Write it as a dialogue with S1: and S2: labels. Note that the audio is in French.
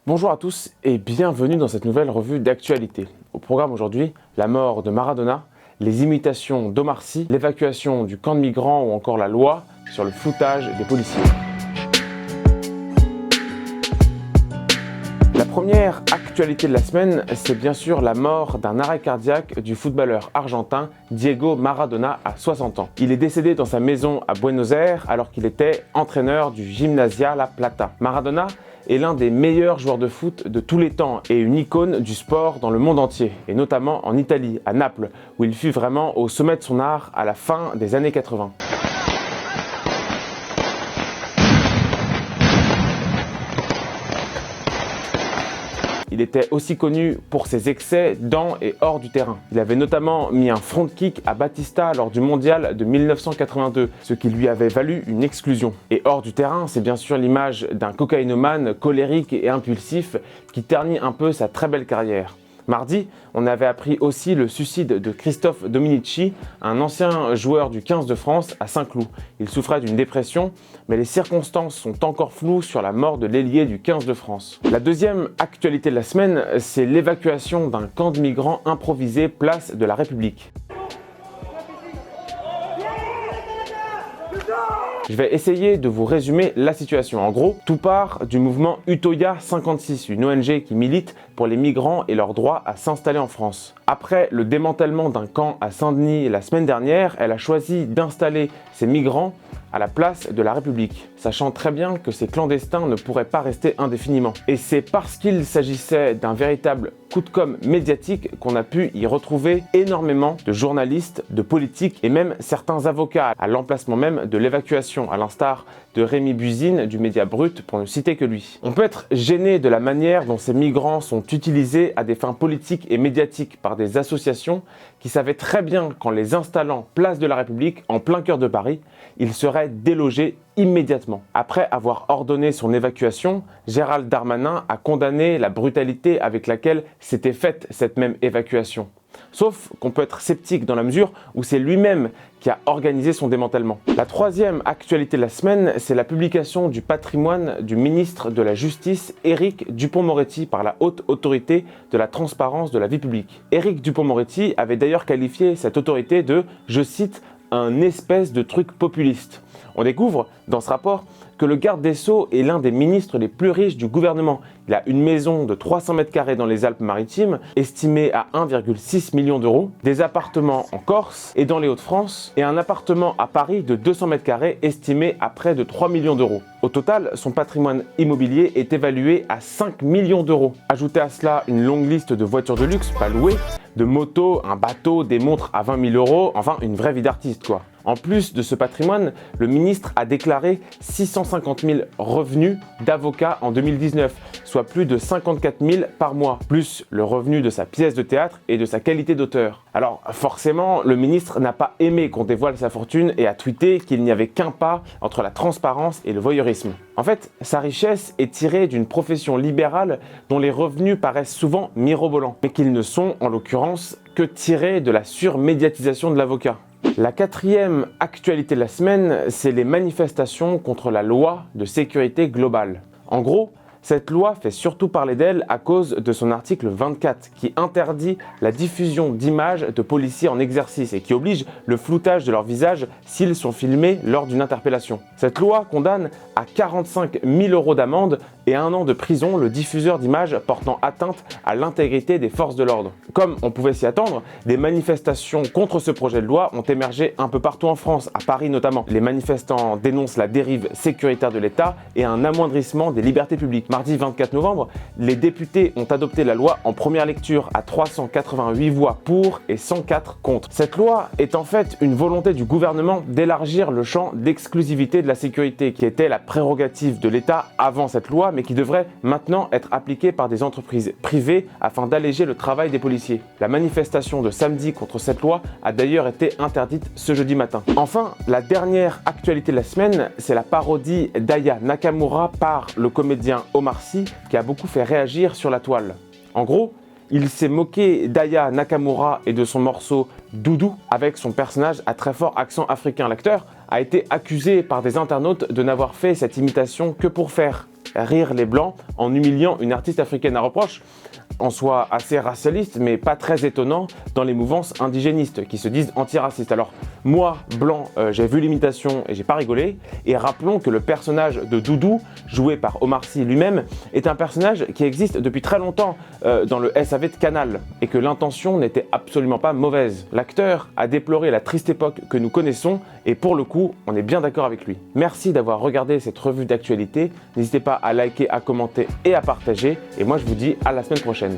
S1: Bonjour à tous et bienvenue dans cette nouvelle revue d'actualité. Au programme aujourd'hui, la mort de Maradona, les imitations d'Omar Sy, l'évacuation du camp de migrants ou encore la loi sur le floutage des policiers. La première actualité de la semaine, c'est bien sûr la mort d'un arrêt cardiaque du footballeur argentin Diego Maradona à 60 ans. Il est décédé dans sa maison à Buenos Aires alors qu'il était entraîneur du Gimnasia La Plata. Maradona est l'un des meilleurs joueurs de foot de tous les temps et une icône du sport dans le monde entier, et notamment en Italie, à Naples, où il fut vraiment au sommet de son art à la fin des années 80. Il était aussi connu pour ses excès dans et hors du terrain. Il avait notamment mis un front kick à Batista lors du mondial de 1982, ce qui lui avait valu une exclusion. Et hors du terrain, c'est bien sûr l'image d'un cocaïnomane colérique et impulsif qui ternit un peu sa très belle carrière. Mardi, on avait appris aussi le suicide de Christophe Dominici, un ancien joueur du 15 de France à Saint-Cloud. Il souffrait d'une dépression, mais les circonstances sont encore floues sur la mort de l'ailier du 15 de France. La deuxième actualité de la semaine, c'est l'évacuation d'un camp de migrants improvisé place de la République. Je vais essayer de vous résumer la situation. En gros, tout part du mouvement Utoya 56, une ONG qui milite pour les migrants et leur droit à s'installer en France. Après le démantèlement d'un camp à Saint-Denis la semaine dernière, elle a choisi d'installer ces migrants à la place de la République, sachant très bien que ces clandestins ne pourraient pas rester indéfiniment. Et c'est parce qu'il s'agissait d'un véritable coup de com' médiatique qu'on a pu y retrouver énormément de journalistes, de politiques et même certains avocats à l'emplacement même de l'évacuation, à l'instar de Rémi Buzine du Média Brut pour ne citer que lui. On peut être gêné de la manière dont ces migrants sont utilisés à des fins politiques et médiatiques par des associations qui savaient très bien qu'en les installant place de la République, en plein cœur de Paris, ils seraient délogés immédiatement. Après avoir ordonné son évacuation, Gérald Darmanin a condamné la brutalité avec laquelle s'était faite cette même évacuation. Sauf qu'on peut être sceptique dans la mesure où c'est lui-même qui a organisé son démantèlement. La troisième actualité de la semaine, c'est la publication du patrimoine du ministre de la Justice, Éric Dupond-Moretti, par la Haute Autorité de la Transparence de la Vie Publique. Éric Dupond-Moretti avait d'ailleurs qualifié cette autorité de, je cite, un espèce de truc populiste. On découvre dans ce rapport que le garde des Sceaux est l'un des ministres les plus riches du gouvernement. Il a une maison de 300 mètres carrés dans les Alpes-Maritimes, estimée à 1,6 million d'euros, des appartements en Corse et dans les Hauts-de-France, et un appartement à Paris de 200 mètres carrés estimé à près de 3 millions d'euros. Au total, son patrimoine immobilier est évalué à 5 millions d'euros. Ajoutez à cela une longue liste de voitures de luxe pas louées, de motos, un bateau, des montres à 20 000 euros, enfin une vraie vie d'artiste quoi. En plus de ce patrimoine, le ministre a déclaré 650 000 revenus d'avocat en 2019, soit plus de 54 000 par mois, plus le revenu de sa pièce de théâtre et de sa qualité d'auteur. Alors forcément, le ministre n'a pas aimé qu'on dévoile sa fortune et a tweeté qu'il n'y avait qu'un pas entre la transparence et le voyeurisme. En fait, sa richesse est tirée d'une profession libérale dont les revenus paraissent souvent mirobolants, mais qu'ils ne sont en l'occurrence que tirés de la surmédiatisation de l'avocat. La quatrième actualité de la semaine, c'est les manifestations contre la loi de sécurité globale. En gros, cette loi fait surtout parler d'elle à cause de son article 24 qui interdit la diffusion d'images de policiers en exercice et qui oblige le floutage de leur visage s'ils sont filmés lors d'une interpellation. Cette loi condamne à 45 000 € d'amende et 1 an de prison le diffuseur d'images portant atteinte à l'intégrité des forces de l'ordre. Comme on pouvait s'y attendre, des manifestations contre ce projet de loi ont émergé un peu partout en France, à Paris notamment. Les manifestants dénoncent la dérive sécuritaire de l'État et un amoindrissement des libertés publiques. Mardi 24 novembre, les députés ont adopté la loi en première lecture à 388 voix pour et 104 contre. Cette loi est en fait une volonté du gouvernement d'élargir le champ d'exclusivité de la sécurité, qui était la prérogative de l'État avant cette loi, mais qui devrait maintenant être appliquée par des entreprises privées afin d'alléger le travail des policiers. La manifestation de samedi contre cette loi a d'ailleurs été interdite ce jeudi matin. Enfin, la dernière actualité de la semaine, c'est la parodie d'Aya Nakamura par le comédien Omar Sy qui a beaucoup fait réagir sur la toile. En gros, il s'est moqué d'Aya Nakamura et de son morceau Doudou avec son personnage à très fort accent africain. L'acteur a été accusé par des internautes de n'avoir fait cette imitation que pour faire rire les blancs en humiliant une artiste africaine. Un reproche en soi assez racialiste, mais pas très étonnant dans les mouvances indigénistes qui se disent antiracistes. Alors moi, blanc, j'ai vu l'imitation et j'ai pas rigolé. Et rappelons que le personnage de Doudou, joué par Omar Sy lui-même, est un personnage qui existe depuis très longtemps dans le SAV de Canal et que l'intention n'était absolument pas mauvaise. L'acteur a déploré la triste époque que nous connaissons et pour le coup, on est bien d'accord avec lui. Merci d'avoir regardé cette revue d'actualité. N'hésitez pas à liker, à commenter et à partager. Et moi, je vous dis à la semaine prochaine.